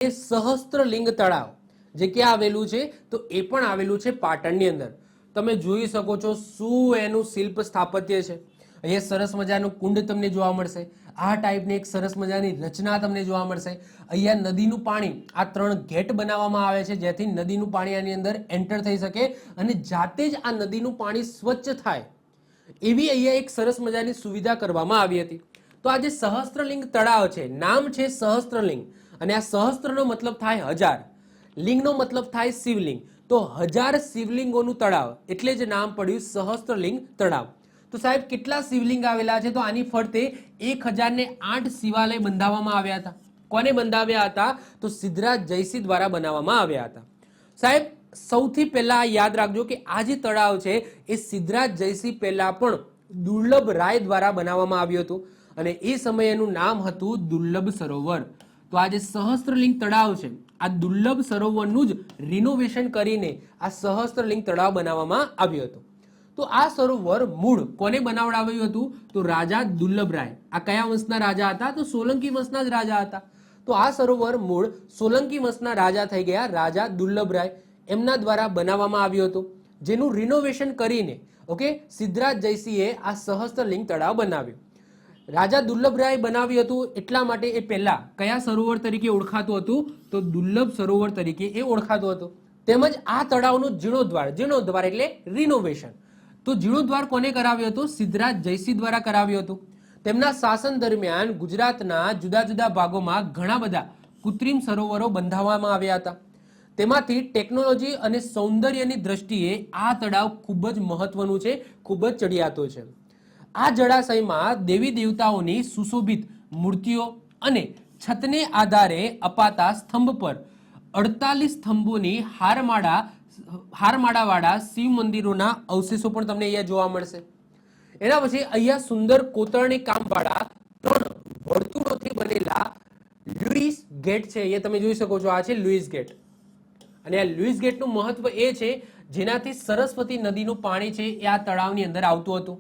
સહસ્ત્રલિંગ તળાવ જે ક્યાં આવેલું છે તો એ પણ આવેલું છે પાટણની અંદર. તમે જોઈ શકો છો શું એનું શિલ્પ સ્થાપત્ય છે. અહીંયા સરસ મજાનું કુંડ તમને જોવા મળશે. આ ટાઈપની એક સરસ મજાની રચના તમને જોવા મળશે. અહીંયા નદીનું પાણી આ 3 ગેટ બનાવવામાં આવે છે જેથી નદીનું પાણી આની અંદર એન્ટર થઈ શકે અને જાતે જ આ નદીનું પાણી સ્વચ્છ થાય એવી અહીંયા એક સરસ મજાની સુવિધા કરવામાં આવી હતી. તો આ જે સહસ્ત્રલિંગ તળાવ છે, નામ છે સહસ્ત્રલિંગ અને આ સહસ્ત્રનો મતલબ થાય 1000, લિંગનો મતલબ થાય શિવલિંગ. તો 1000 શિવલિંગોનું તળાવ એટલે જ નામ પડ્યું સહસ્ત્રલિંગ તળાવ. તો સાહેબ કેટલા શિવલિંગ આવેલા છે તો આની ફરતે 1008 શિવાલય બંધાવવામાં આવ્યા હતા. કોને બંધાવ્યા હતા તો સિદ્ધરાજ જયસિંહ દ્વારા બનાવવામાં આવ્યા હતા. સાહેબ સૌથી પહેલા યાદ રાખજો કે આ જે તળાવ છે એ સિદ્ધરાજ જયસિંહ પહેલા પણ દુર્લભ રાય દ્વારા બનાવવામાં આવ્યું હતું અને એ સમયે એનું નામ હતું દુર્લભ સરોવર. તો આ જે સહસ્ત્રલિંગ તળાવ છે આ દુર્લભ સરોવરનું જ રિનોવેશન કરીને આ સહસ્ત્રલિંગ તળાવ બનાવવામાં આવ્યું હતું. તો આ સરોવર મૂળ કોને બનાવડાવ્યું હતું તો રાજા દુર્લભરાય. આ કયા વંશના રાજા હતા તો સોલંકી વંશના જ રાજા હતા. તો આ સરોવર મૂળ સોલંકી વંશના રાજા થઈ ગયા રાજા દુર્લભરાય, એમના દ્વારા બનાવવામાં આવ્યું હતું જેનું રિનોવેશન કરીને સિદ્ધરાજ જયસિંહે આ સહસ્ત્રલિંગ તળાવ બનાવ્યું. રાજા દુર્લભરાય બનાવ્યું હતું એટલા માટે એ પહેલા કયા સરોવર તરીકે ઓળખાતું હતું તો દુર્લભ સરોવર તરીકે એ ઓળખાતું હતું. તેમજ આ તળાવનો જીર્ણોદ્વાર એટલે રિનોવેશન. તો જીર્ણોદ્વાર કોને કરાવ્યો હતો સિદ્ધરાજ જયસિંહ દ્વારા કરાવ્યો હતો. તેમના શાસન દરમિયાન ગુજરાતના જુદા જુદા ભાગોમાં ઘણા બધા કૃત્રિમ સરોવરો બંધાવવામાં આવ્યા હતા. તેમાંથી ટેકનોલોજી અને સૌંદર્યની દ્રષ્ટિએ આ તળાવ ખૂબ જ મહત્વનું છે, ખૂબ જ ચડિયાતો છે. આ જળાશયમાં દેવી દેવતાઓની સુશોભિત મૂર્તિઓ અને છતને આધારે અપાતા સ્તંભ પર 48 સ્તંભોની હારમાળાવાળા શિવ મંદિરોના અવશેષો પણ તમને અહીંયા જોવા મળશે. એના પછી અહીંયા સુંદર કોતરણી કામવાળા 3 વર્તુળોથી બનેલા લુઈસ ગેટ છે. અહીંયા તમે જોઈ શકો છો આ છે લુઈસ ગેટ અને આ લુઈસ ગેટનું મહત્વ એ છે જેનાથી સરસ્વતી નદીનું પાણી છે એ આ તળાવની અંદર આવતું હતું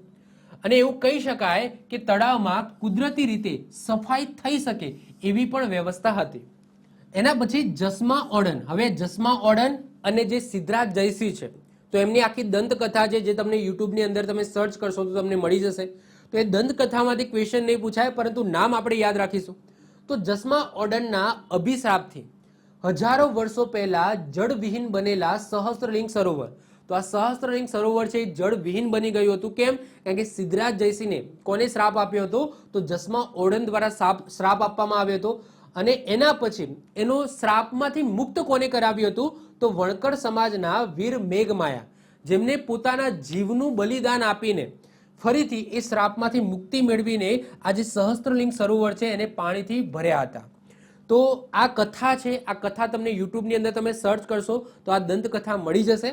અને એવું કહી શકાય કે તળાવમાં કુદરતી રીતે સફાઈ થઈ શકે એવી પણ વ્યવસ્થા હતી. એના પછી જસમા ઓડન. હવે જસમા ઓડન અને જે સિદ્ધરાજ જયસિંહ છે તો એમની આખી દંતકથા છે જે તમને યુટ્યુબની અંદર તમે સર્ચ કરશો તો તમને મળી જશે. તો એ દંતકથામાંથી ક્વેશ્ચન નહીં પૂછાય પરંતુ નામ આપણે યાદ રાખીશું. તો જસમા ઓડનના અભિશાપથી હજારો વર્ષો પહેલા જળવિહીન બનેલા સહસ્ત્રલિંગ સરોવર, તો આ સહસ્ત્રલિંગ સરોવર છે એ જળવિહીન બની ગયું હતું. કેમ? કારણ કે સિદ્ધરાજ જયસિંહને કોને શ્રાપ આપ્યો હતો તો જસમા ઓડન દ્વારા શ્રાપ આપવામાં આવ્યો હતો અને એના પછી એનો શ્રાપમાંથી મુક્ત કોને કરાવ્યું હતું તો વણકર સમાજના વીર મેઘમાયા, જેમને પોતાના જીવનું બલિદાન આપીને ફરીથી એ શ્રાપમાંથી મુક્તિ મેળવીને આ જે સહસ્ત્રલિંગ સરોવર છે એને પાણીથી ભર્યા હતા. તો આ કથા છે, આ કથા તમને યુટ્યુબની અંદર તમે સર્ચ કરશો તો આ દંતકથા મળી જશે.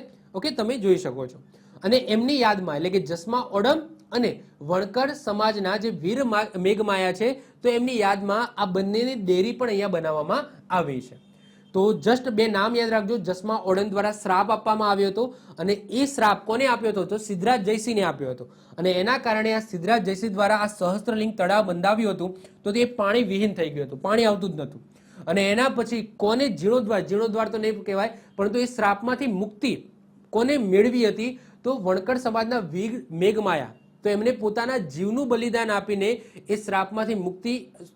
તમે જોઈ શકો છો. અને એમની યાદમાં એટલે કે જસમા ઓડમ અને વણકર સમાજના જે વીર મેઘમાયા છે તો એમની યાદમાં આ બંનેની ડેરી પણ અહીંયા બનાવવામાં આવી છે. તો જસ્ટ 2 નામ યાદ રાખજો. જસમા ઓડન દ્વારા શ્રાપ આપવામાં આવ્યો હતો અને એ શ્રાપ કોને આપ્યો હતો તો સિદ્ધરાજ જયસિંહને આપ્યો હતો અને એના કારણે આ સિદ્ધરાજ જયસિંહ દ્વારા આ સહસ્ત્રલિંગ તળાવ બંધાવ્યું હતું તો તે પાણી વિહીન થઈ ગયું હતું, પાણી આવતું જ નહોતું. અને એના પછી કોને જીર્ણોદ્વાર તો નહીં કહેવાય પરંતુ એ શ્રાપમાંથી મુક્તિ કોને મેળવી હતી તો વણકર સમાજના વીર મેઘમાયા, તો એમને પોતાના જીવનું બલિદાન આપીને એ શ્રાપમાંથી મુક્તિ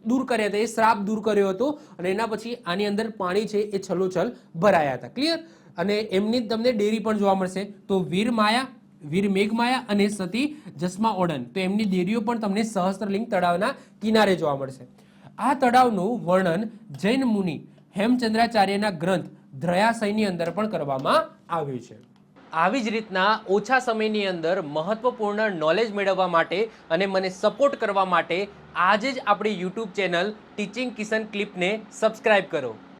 દૂર કર્યા હતા, એ શ્રાપ દૂર કર્યો હતો અને એના પછી આની અંદર પાણી છે એ છલોછલ ભરાયા હતા. ક્લિયર? અને એમની તમને ડેરી પણ જોવા મળશે. તો વીર મેઘમાયા અને સતી જસમા ઓડન, તો એમની ડેરીઓ પણ તમને સહસ્ત્રલિંગ તળાવના કિનારે જોવા મળશે. આ તળાવનું વર્ણન જૈન મુનિ હેમચંદ્રાચાર્યના ગ્રંથ ધ્રયાશયની અંદર પણ કરવામાં આવ્યું છે. આવી જ રીતના ઓછા સમયની અંદર મહત્વપૂર્ણ નોલેજ મેળવવા માટે અને મને સપોર્ટ કરવા માટે આજે જ આપણી યુટ્યુબ ચેનલ ટીચિંગ કિશન ક્લિપને સબસ્ક્રાઇબ કરો.